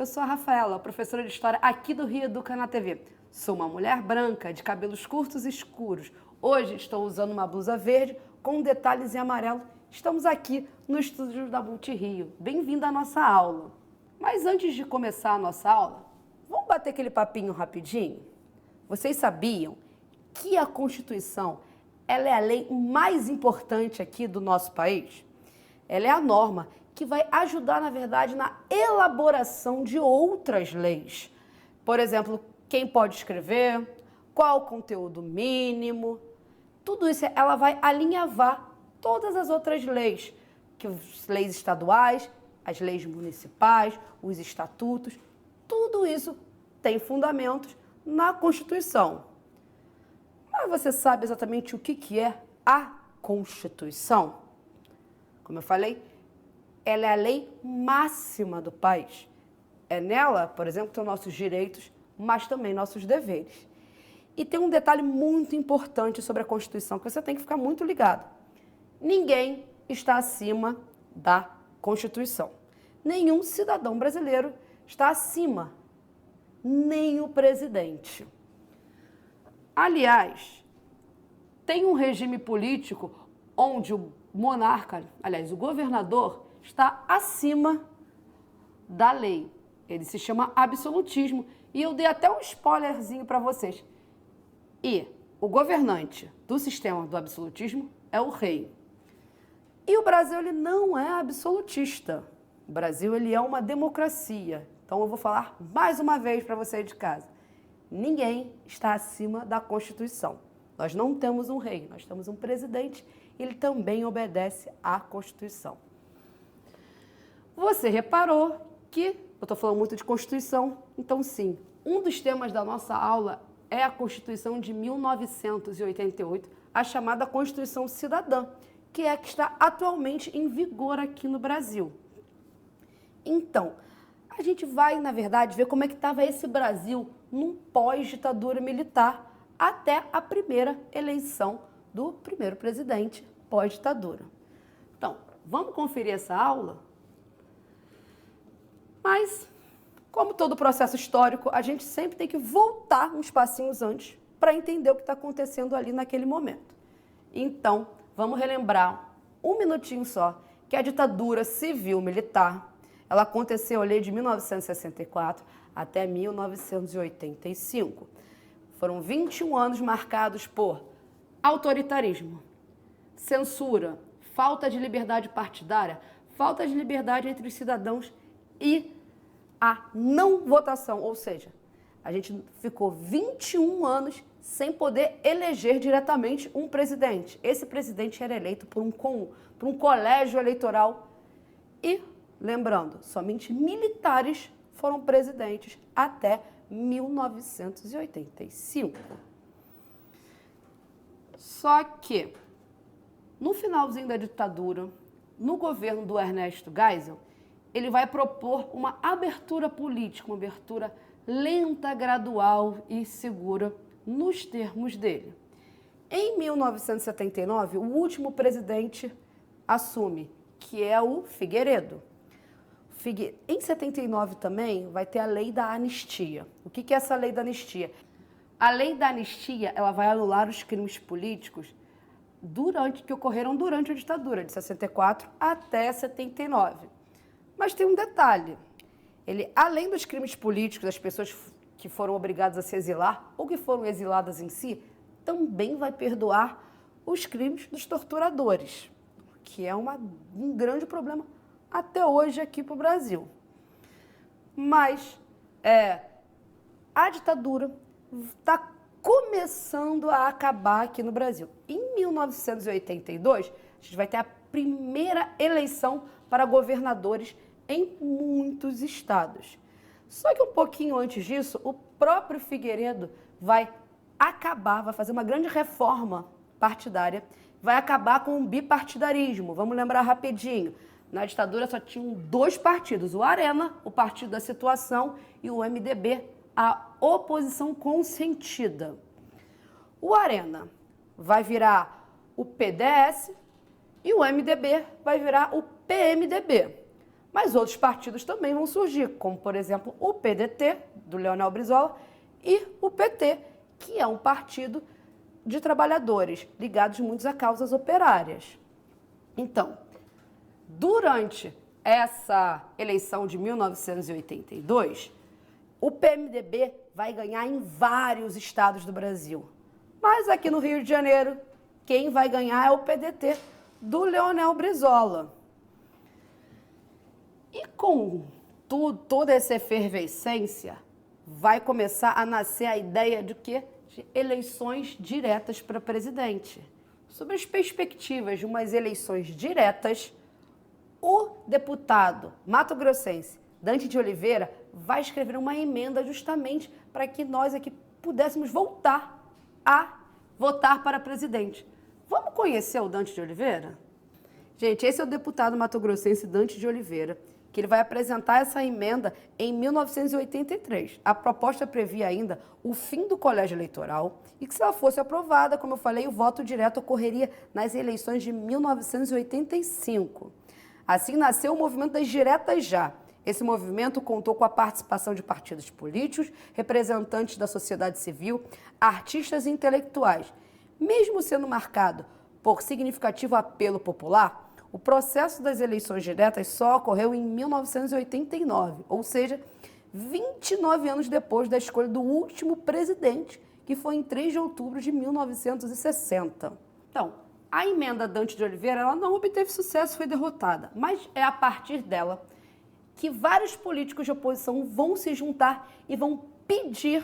eu sou a Rafaela, professora de História aqui do Rio Educa na TV. Sou uma mulher branca, de cabelos curtos e escuros. Hoje estou usando uma blusa verde com detalhes em amarelo. Estamos aqui no estúdio da Multirio. Bem-vinda à nossa aula. Mas antes de começar a nossa aula, vamos bater aquele papinho rapidinho? Vocês sabiam que a Constituição ela é a lei mais importante aqui do nosso país? Ela é a norma que vai ajudar, na verdade, na elaboração de outras leis. Por exemplo, quem pode escrever, qual o conteúdo mínimo, tudo isso ela vai alinhavar todas as outras leis, que as leis estaduais, as leis municipais, os estatutos, tudo isso tem fundamentos na Constituição. Mas você sabe exatamente o que é a Constituição? Como eu falei, ela é a lei máxima do país. É nela, por exemplo, que estão nossos direitos, mas também nossos deveres. E tem um detalhe muito importante sobre a Constituição, que você tem que ficar muito ligado. Ninguém está acima da Constituição. Nenhum cidadão brasileiro está acima, nem o presidente. Aliás, tem um regime político onde o monarca, aliás, o governador, está acima da lei. Ele se chama absolutismo. E eu dei até um spoilerzinho para vocês. E o governante do sistema do absolutismo é o rei. E o Brasil, ele não é absolutista. O Brasil, ele é uma democracia. Então, eu vou falar mais uma vez para você de casa. Ninguém está acima da Constituição. Nós não temos um rei, nós temos um presidente. Ele também obedece à Constituição. Você reparou que eu estou falando muito de Constituição, então sim, um dos temas da nossa aula é a Constituição de 1988, a chamada Constituição Cidadã, que é a que está atualmente em vigor aqui no Brasil. Então, a gente vai, na verdade, ver como é que estava esse Brasil num pós-ditadura militar até a primeira eleição do primeiro presidente pós-ditadura. Então, vamos conferir essa aula? Mas, como todo processo histórico, a gente sempre tem que voltar uns passinhos antes para entender o que está acontecendo ali naquele momento. Então, vamos relembrar um minutinho só que a ditadura civil-militar, ela aconteceu ali de 1964 até 1985. Foram 21 anos marcados por autoritarismo, censura, falta de liberdade partidária, falta de liberdade entre os cidadãos e a não votação, ou seja, a gente ficou 21 anos sem poder eleger diretamente um presidente. Esse presidente era eleito por um colégio eleitoral e, lembrando, somente militares foram presidentes até 1985. Só que, no finalzinho da ditadura, no governo do Ernesto Geisel, ele vai propor uma abertura política, uma abertura lenta, gradual e segura nos termos dele. Em 1979, o último presidente assume, que é o Figueiredo. Em 79 também vai ter a lei da anistia. O que é essa lei da anistia? A lei da anistia ela vai anular os crimes políticos que ocorreram durante a ditadura, de 64 até 79. Mas tem um detalhe. Ele, além dos crimes políticos, das pessoas que foram obrigadas a se exilar ou que foram exiladas em si, também vai perdoar os crimes dos torturadores, que é um grande problema até hoje aqui para o Brasil. Mas a ditadura está começando a acabar aqui no Brasil. Em 1982, a gente vai ter a primeira eleição para governadores em muitos estados. Só que um pouquinho antes disso, o próprio Figueiredo vai fazer uma grande reforma partidária, vai acabar com o bipartidarismo. Vamos lembrar rapidinho. Na ditadura só tinham dois partidos, o Arena, o Partido da Situação, e o MDB, a oposição consentida. O Arena vai virar o PDS e o MDB vai virar o PMDB. Mas outros partidos também vão surgir, como, por exemplo, o PDT, do Leonel Brizola, e o PT, que é um partido de trabalhadores, ligados muitos a causas operárias. Então, durante essa eleição de 1982, o PMDB vai ganhar em vários estados do Brasil. Mas aqui no Rio de Janeiro, quem vai ganhar é o PDT do Leonel Brizola. E com toda essa efervescência, vai começar a nascer a ideia de quê? De eleições diretas para presidente. Sobre as perspectivas de umas eleições diretas, o deputado mato-grossense Dante de Oliveira vai escrever uma emenda justamente para que nós aqui pudéssemos voltar a votar para presidente. Vamos conhecer o Dante de Oliveira? Gente, esse é o deputado mato-grossense Dante de Oliveira, que ele vai apresentar essa emenda em 1983. A proposta previa ainda o fim do colégio eleitoral e que, se ela fosse aprovada, como eu falei, o voto direto ocorreria nas eleições de 1985. Assim nasceu o movimento das diretas já. Esse movimento contou com a participação de partidos políticos, representantes da sociedade civil, artistas e intelectuais. Mesmo sendo marcado por significativo apelo popular, o processo das eleições diretas só ocorreu em 1989, ou seja, 29 anos depois da escolha do último presidente, que foi em 3 de outubro de 1960. Então, a emenda Dante de Oliveira ela não obteve sucesso, foi derrotada, mas é a partir dela que vários políticos de oposição vão se juntar e vão pedir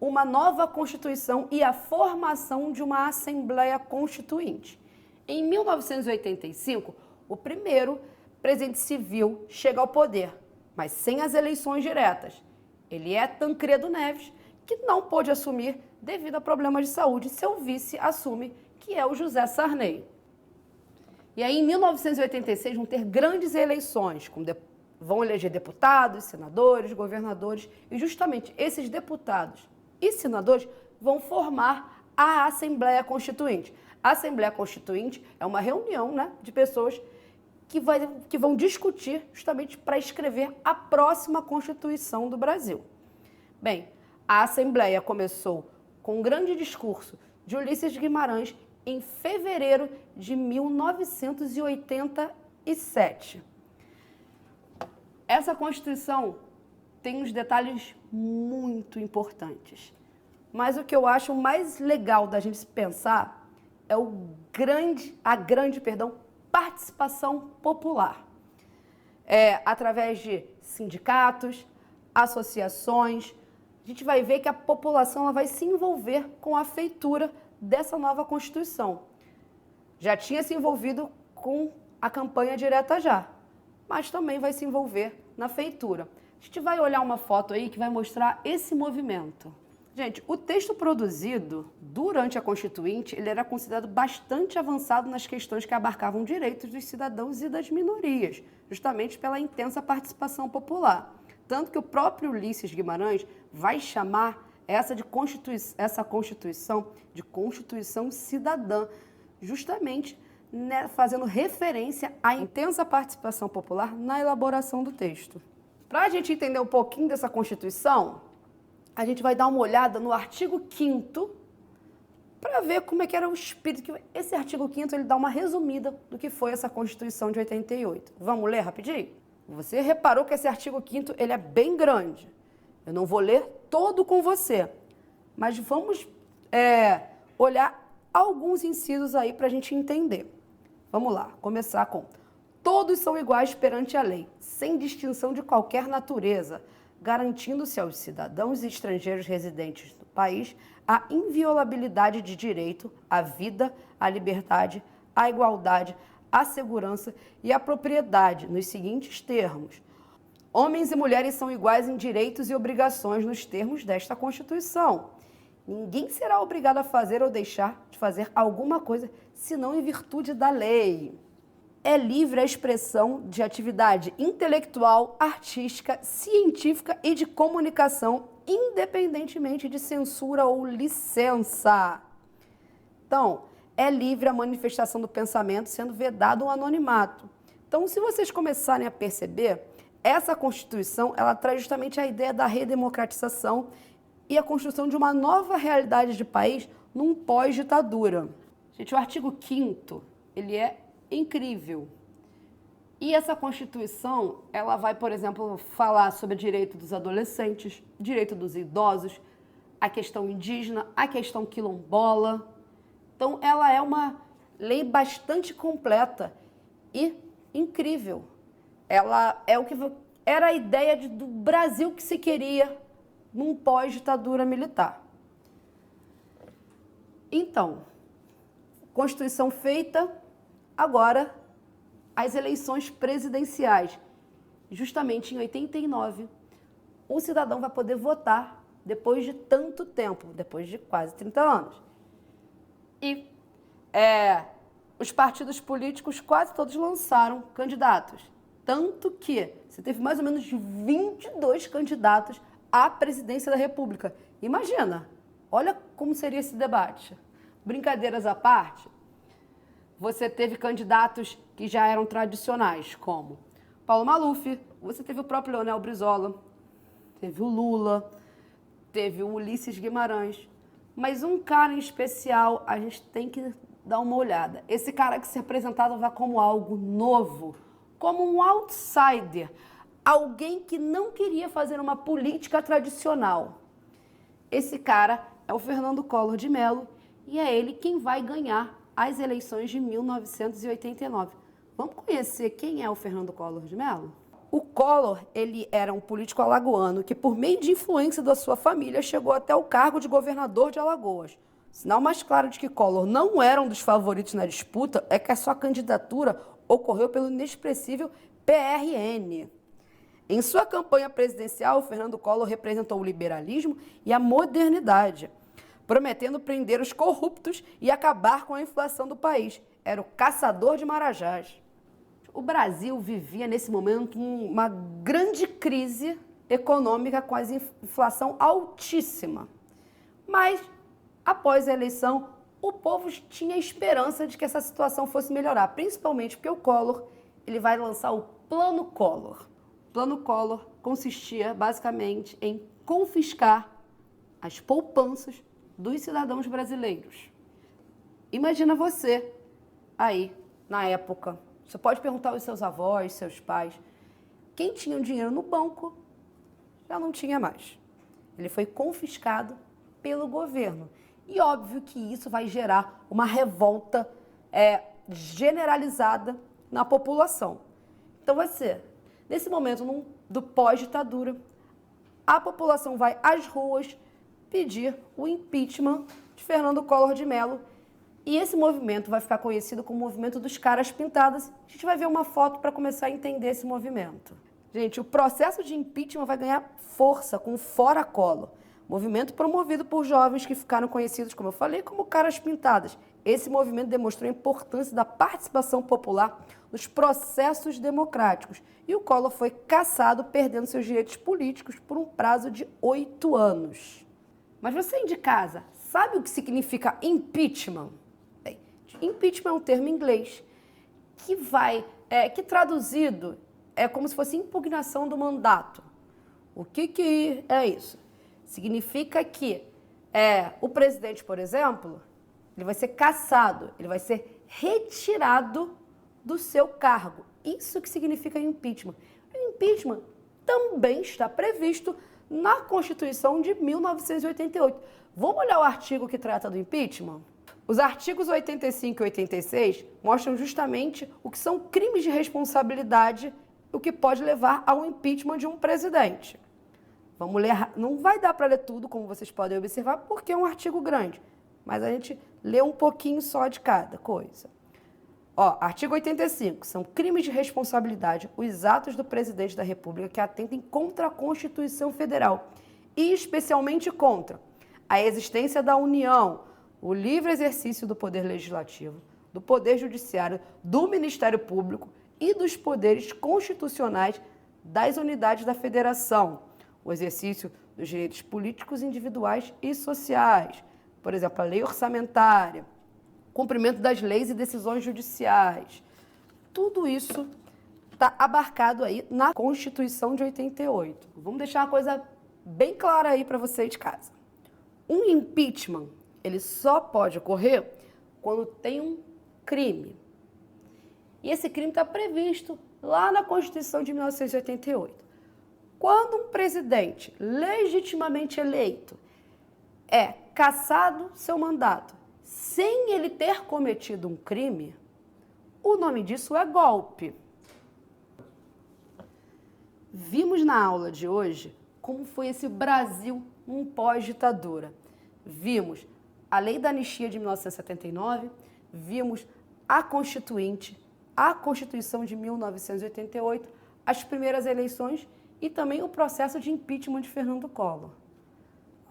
uma nova Constituição e a formação de uma Assembleia Constituinte. Em 1985, o primeiro presidente civil chega ao poder, mas sem as eleições diretas. Ele é Tancredo Neves, que não pôde assumir devido a problemas de saúde. Seu vice assume, que é o José Sarney. E aí, em 1986, vão ter grandes eleições, vão eleger deputados, senadores, governadores, e justamente esses deputados e senadores vão formar a Assembleia Constituinte. A Assembleia Constituinte é uma reunião, de pessoas que vão discutir justamente para escrever a próxima Constituição do Brasil. Bem, a Assembleia começou com um grande discurso de Ulisses Guimarães em fevereiro de 1987. Essa Constituição tem uns detalhes muito importantes, mas o que eu acho mais legal da gente pensar é a grande participação popular. Através de sindicatos, associações, a gente vai ver que a população ela vai se envolver com a feitura dessa nova Constituição. Já tinha se envolvido com a campanha direta já, mas também vai se envolver na feitura. A gente vai olhar uma foto aí que vai mostrar esse movimento. Gente, o texto produzido durante a Constituinte, ele era considerado bastante avançado nas questões que abarcavam direitos dos cidadãos e das minorias, justamente pela intensa participação popular. Tanto que o próprio Ulisses Guimarães vai chamar essa Constituição de Constituição Cidadã, justamente fazendo referência à intensa participação popular na elaboração do texto. Para a gente entender um pouquinho dessa Constituição, a gente vai dar uma olhada no artigo 5º para ver como é que era o espírito. Esse artigo 5º ele dá uma resumida do que foi essa Constituição de 88. Vamos ler rapidinho? Você reparou que esse artigo 5º ele é bem grande. Eu não vou ler todo com você, mas vamos olhar alguns incisos aí para a gente entender. Vamos lá, começar com: todos são iguais perante a lei, sem distinção de qualquer natureza, garantindo-se aos cidadãos e estrangeiros residentes no país a inviolabilidade de direito à vida, à liberdade, à igualdade, à segurança e à propriedade, nos seguintes termos: homens e mulheres são iguais em direitos e obrigações nos termos desta Constituição. Ninguém será obrigado a fazer ou deixar de fazer alguma coisa, senão em virtude da lei. É livre a expressão de atividade intelectual, artística, científica e de comunicação, independentemente de censura ou licença. Então, é livre a manifestação do pensamento, sendo vedado o anonimato. Então, Então, se vocês começarem a perceber, essa Constituição, ela traz justamente a ideia da redemocratização e a construção de uma nova realidade de país num pós-ditadura. Gente, o artigo 5º, ele é incrível. E essa Constituição, ela vai, por exemplo, falar sobre o direito dos adolescentes, direito dos idosos, a questão indígena, a questão quilombola. Então, ela é uma lei bastante completa e incrível. Ela é o que era a ideia do Brasil que se queria num pós-ditadura militar. Então, Constituição feita, agora as eleições presidenciais. Justamente em 89, o cidadão vai poder votar depois de tanto tempo, depois de quase 30 anos. E os partidos políticos quase todos lançaram candidatos. Tanto que você teve mais ou menos 22 candidatos à presidência da República. Imagina, olha como seria esse debate. Brincadeiras à parte, você teve candidatos que já eram tradicionais, como Paulo Maluf, você teve o próprio Leonel Brizola, teve o Lula, teve o Ulisses Guimarães. Mas um cara em especial, a gente tem que dar uma olhada. Esse cara que se apresentava como algo novo, como um outsider, alguém que não queria fazer uma política tradicional. Esse cara é o Fernando Collor de Mello e é ele quem vai ganhar as eleições de 1989. Vamos conhecer quem é o Fernando Collor de Mello? O Collor, ele era um político alagoano que, por meio de influência da sua família, chegou até o cargo de governador de Alagoas. Sinal mais claro de que Collor não era um dos favoritos na disputa é que a sua candidatura ocorreu pelo inexpressível PRN. Em sua campanha presidencial, Fernando Collor representou o liberalismo e a modernidade, prometendo prender os corruptos e acabar com a inflação do país. Era o caçador de marajás. O Brasil vivia, nesse momento, uma grande crise econômica com a inflação altíssima. Mas, após a eleição, o povo tinha esperança de que essa situação fosse melhorar, principalmente porque o Collor ele vai lançar o Plano Collor. O Plano Collor consistia, basicamente, em confiscar as poupanças dos cidadãos brasileiros. Imagina você, aí, na época. Você pode perguntar aos seus avós, seus pais. Quem tinha o dinheiro no banco já não tinha mais. Ele foi confiscado pelo governo. E óbvio que isso vai gerar uma revolta generalizada na população. Então vai ser, nesse momento do pós-ditadura, a população vai às ruas pedir o impeachment de Fernando Collor de Mello. E esse movimento vai ficar conhecido como o movimento dos caras pintadas. A gente vai ver uma foto para começar a entender esse movimento. Gente, o processo de impeachment vai ganhar força com o Fora Collor. Movimento promovido por jovens que ficaram conhecidos, como eu falei, como caras pintadas. Esse movimento demonstrou a importância da participação popular nos processos democráticos. E o Collor foi cassado, perdendo seus direitos políticos por um prazo de 8 anos. Mas você aí de casa, sabe o que significa impeachment? Bem, impeachment é um termo em inglês que traduzido é como se fosse impugnação do mandato. O que é isso? Significa que o presidente, por exemplo, ele vai ser cassado, ele vai ser retirado do seu cargo. Isso que significa impeachment. O impeachment também está previsto na Constituição de 1988. Vamos olhar o artigo que trata do impeachment? Os artigos 85 e 86 mostram justamente o que são crimes de responsabilidade, o que pode levar ao impeachment de um presidente. Vamos ler, não vai dar para ler tudo, como vocês podem observar, porque é um artigo grande, mas a gente lê um pouquinho só de cada coisa. Artigo 85, são crimes de responsabilidade os atos do presidente da República que atentem contra a Constituição Federal e especialmente contra a existência da União, o livre exercício do poder legislativo, do poder judiciário, do Ministério Público e dos poderes constitucionais das unidades da Federação, o exercício dos direitos políticos individuais e sociais, por exemplo, a lei orçamentária, cumprimento das leis e decisões judiciais. Tudo isso está abarcado aí na Constituição de 88. Vamos deixar uma coisa bem clara aí para você de casa. Um impeachment, ele só pode ocorrer quando tem um crime. E esse crime está previsto lá na Constituição de 1988. Quando um presidente legitimamente eleito é cassado seu mandato sem ele ter cometido um crime, o nome disso é golpe. Vimos na aula de hoje como foi esse Brasil num pós-ditadura. Vimos a Lei da Anistia de 1979, vimos a Constituinte, a Constituição de 1988, as primeiras eleições e também o processo de impeachment de Fernando Collor.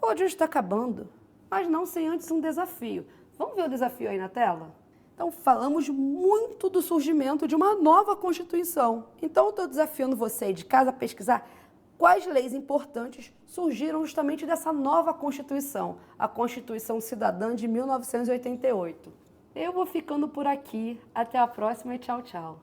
O dia está acabando, mas não sem antes um desafio. Vamos ver o desafio aí na tela? Então, falamos muito do surgimento de uma nova Constituição. Então, eu estou desafiando você de casa a pesquisar quais leis importantes surgiram justamente dessa nova Constituição, a Constituição Cidadã de 1988. Eu vou ficando por aqui. Até a próxima e tchau, tchau.